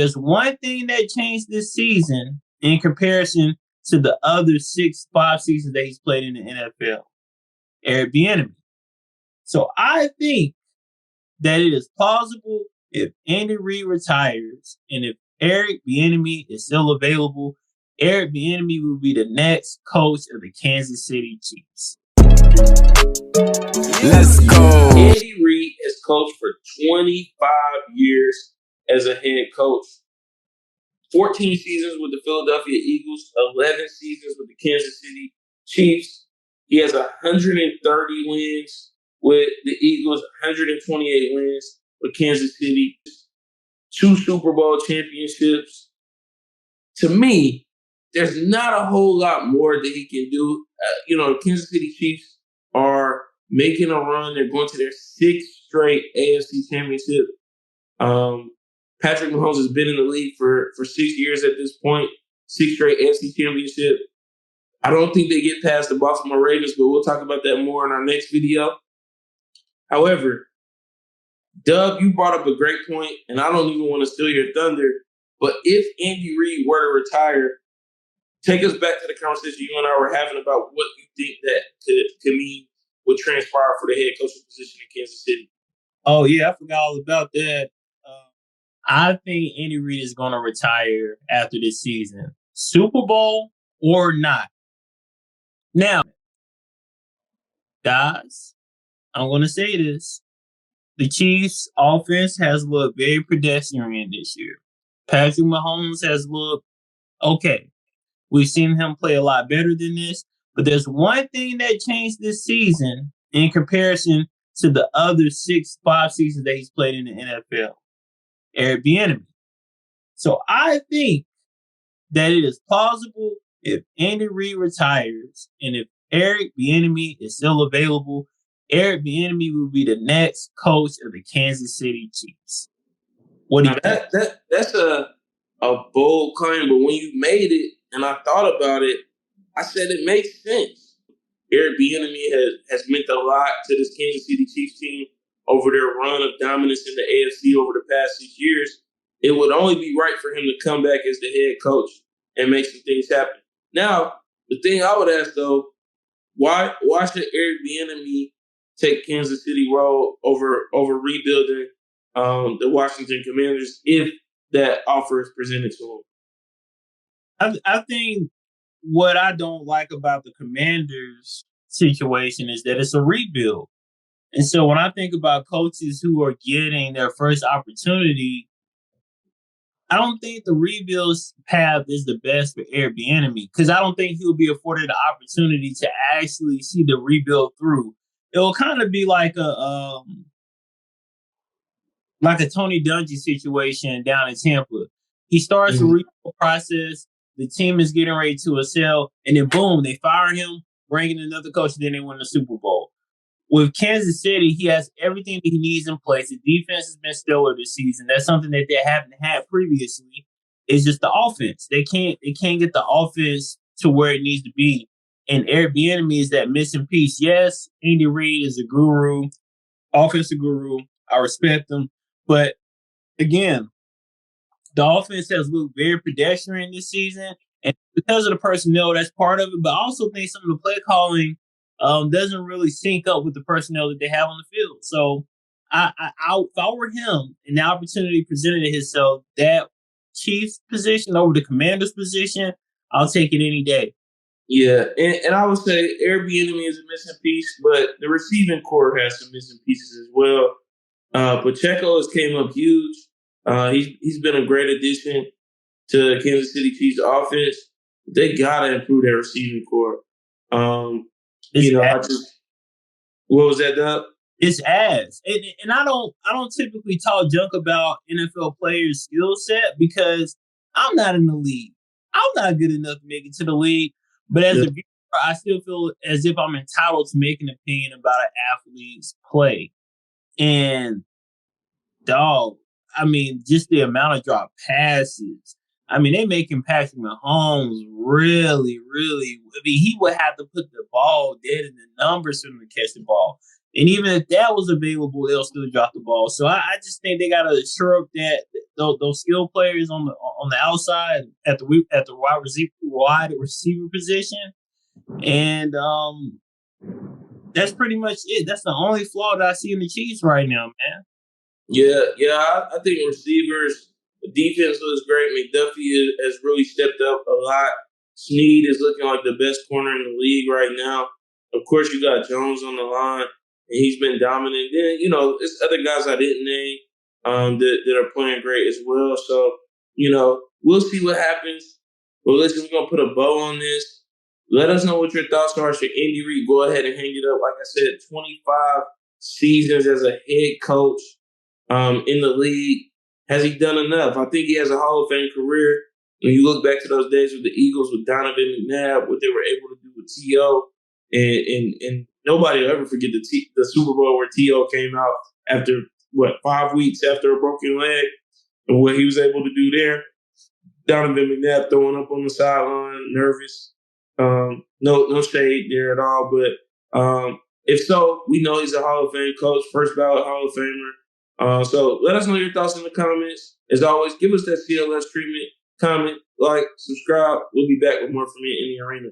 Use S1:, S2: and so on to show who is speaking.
S1: There's one thing that changed this season in comparison to the other 5 seasons that he's played in the NFL. Eric Bieniemy. So I think that it is plausible if Andy Reid retires and if Eric Bieniemy is still available, Eric Bieniemy will be the next coach of the Kansas City Chiefs.
S2: Let's go.
S3: Andy Reid has coached for 25 years as a head coach. 14 seasons with the Philadelphia Eagles, 11 seasons with the Kansas City Chiefs. He has 130 wins with the Eagles, 128 wins with Kansas City, 2 Super Bowl championships. To me, there's not a whole lot more that he can do. The Kansas City Chiefs are making a run. They're going to their 6th straight AFC Championship. Patrick Mahomes has been in the league for 6 years at this point, 6 straight AFC Championship. I don't think they get past the Baltimore Ravens, but we'll talk about that more in our next video. However, Doug, you brought up a great point, and I don't even want to steal your thunder, but if Andy Reid were to retire, take us back to the conversation you and I were having about what you think that could mean would transpire for the head coaching position in Kansas City.
S1: Oh, yeah, I forgot all about that. I think Andy Reid is going to retire after this season, Super Bowl or not. Now, guys, I'm going to say this. The Chiefs' offense has looked very pedestrian this year. Patrick Mahomes has looked okay. We've seen him play a lot better than this, but there's one thing that changed this season in comparison to the other 5 seasons that he's played in the NFL. Eric Bieniemy. So I think that it is plausible if Andy Reid retires and if Eric Bieniemy is still available, Eric Bieniemy will be the next coach of the Kansas City Chiefs. What do you think?
S3: That's a bold claim, but when you made it and I thought about it, I said it makes sense. Eric Bieniemy has meant a lot to this Kansas City Chiefs team over their run of dominance in the AFC over the past 6 years. It would only be right for him to come back as the head coach and make some things happen. Now, the thing I would ask, though, why should Eric Bieniemy take Kansas City role over rebuilding the Washington Commanders if that offer is presented to
S1: him? I think what I don't like about the Commanders situation is that it's a rebuild. And so when I think about coaches who are getting their first opportunity, I don't think the rebuild path is the best for Eric Bieniemy because I don't think he'll be afforded the opportunity to actually see the rebuild through. It will kind of be like a Tony Dungy situation down in Tampa. He starts the rebuild process. The team is getting ready to excel, and then boom, they fire him, bring in another coach, and then they win the Super Bowl. With Kansas City, he has everything that he needs in place. The defense has been stellar this season. That's something that they haven't had previously. It's just the offense. They can't get the offense to where it needs to be. And Eric Bieniemy is that missing piece. Yes, Andy Reid is a guru, offensive guru. I respect him. But again, the offense has looked very pedestrian this season. And because of the personnel, that's part of it. But I also think some of the play calling doesn't really sync up with the personnel that they have on the field. So if I were him and the opportunity presented itself, that Chiefs position over the Commanders position, I'll take it any day.
S3: Yeah, and I would say Eric Bieniemy is a missing piece, but the receiving core has some missing pieces as well. Pacheco has came up huge. He's been a great addition to Kansas City Chiefs offense. They gotta improve their receiving core. What was that, Doug?
S1: It's ass. And I don't typically talk junk about NFL players' skill set because I'm not in the league. I'm not good enough to make it to the league. But as a viewer, I still feel as if I'm entitled to make an opinion about an athlete's play. And dog, I mean, just the amount of drop passes. I mean, they making Patrick Mahomes really, really. I mean, he would have to put the ball dead in the numbers for him to catch the ball. And even if that was available, they'll still drop the ball. So I just think they got to shore up that those skill players on the outside at the wide receiver position, and that's pretty much it. That's the only flaw that I see in the Chiefs right now, man.
S3: Yeah, I think receivers, the defense looks great. McDuffie has really stepped up a lot. Snead is looking like the best corner in the league right now. Of course, you got Jones on the line, and he's been dominant. Then, there's other guys I didn't name that are playing great as well. So, we'll see what happens. But listen, we're going to put a bow on this. Let us know what your thoughts are. So Andy Reid, go ahead and hang it up. Like I said, 25 seasons as a head coach in the league. Has he done enough? I think he has a Hall of Fame career. When you look back to those days with the Eagles, with Donovan McNabb, what they were able to do with T.O., and nobody will ever forget the Super Bowl where T.O. came out after, 5 weeks after a broken leg, and what he was able to do there. Donovan McNabb throwing up on the sideline, nervous. No shade there at all, but if so, we know he's a Hall of Fame coach, first ballot Hall of Famer. So let us know your thoughts in the comments. As always, give us that CLS treatment. Comment, like, subscribe. We'll be back with more from me in the arena.